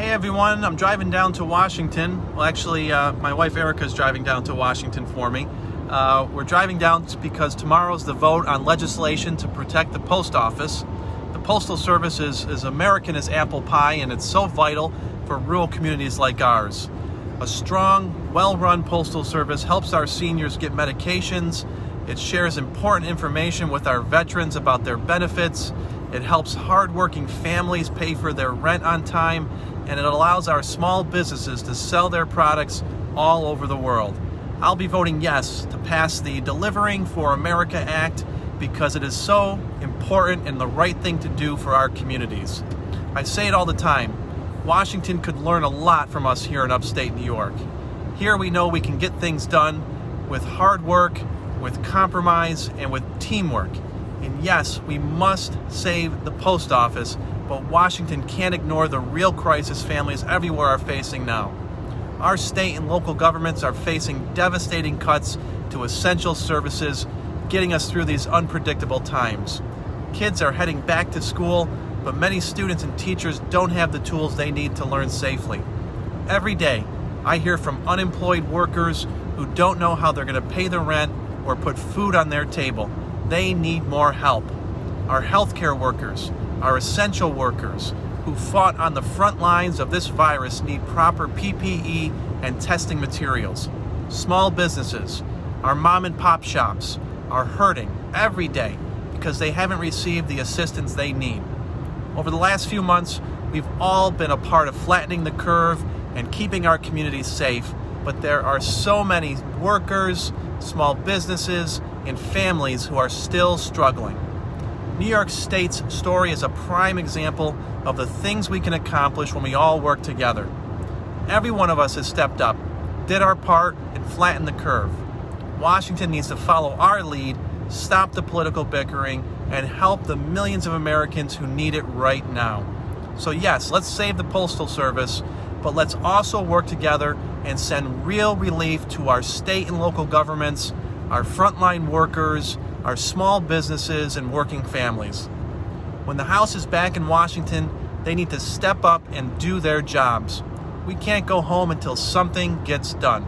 Hey everyone, I'm driving down to Washington. Well, actually, my wife Erica's driving down to Washington for me. We're driving down because tomorrow's the vote on legislation to protect the post office. The Postal Service is American as apple pie, and it's so vital for rural communities like ours. A strong, well-run Postal Service helps our seniors get medications. It shares important information with our veterans about their benefits. It helps hardworking families pay for their rent on time, and it allows our small businesses to sell their products all over the world. I'll be voting yes to pass the Delivering for America Act because it is so important and the right thing to do for our communities. I say it all the time, Washington could learn a lot from us here in upstate New York. Here we know we can get things done with hard work, with compromise, and with teamwork. And yes, we must save the post office, but Washington can't ignore the real crisis families everywhere are facing now. Our state and local governments are facing devastating cuts to essential services, getting us through these unpredictable times. Kids are heading back to school, but many students and teachers don't have the tools they need to learn safely. Every day, I hear from unemployed workers who don't know how they're going to pay the rent or put food on their table. They need more help. Our healthcare workers, our essential workers who fought on the front lines of this virus need proper PPE and testing materials. Small businesses, our mom and pop shops are hurting every day because they haven't received the assistance they need. Over the last few months, we've all been a part of flattening the curve and keeping our communities safe, but there are so many workers, small businesses, and families who are still struggling. New York State's story is a prime example of the things we can accomplish when we all work together. Every one of us has stepped up, did our part, and flattened the curve. Washington needs to follow our lead, stop the political bickering, and help the millions of Americans who need it right now. So yes, let's save the Postal Service, but let's also work together and send real relief to our state and local governments, our frontline workers, our small businesses, and working families. When the House is back in Washington, they need to step up and do their jobs. We can't go home until something gets done.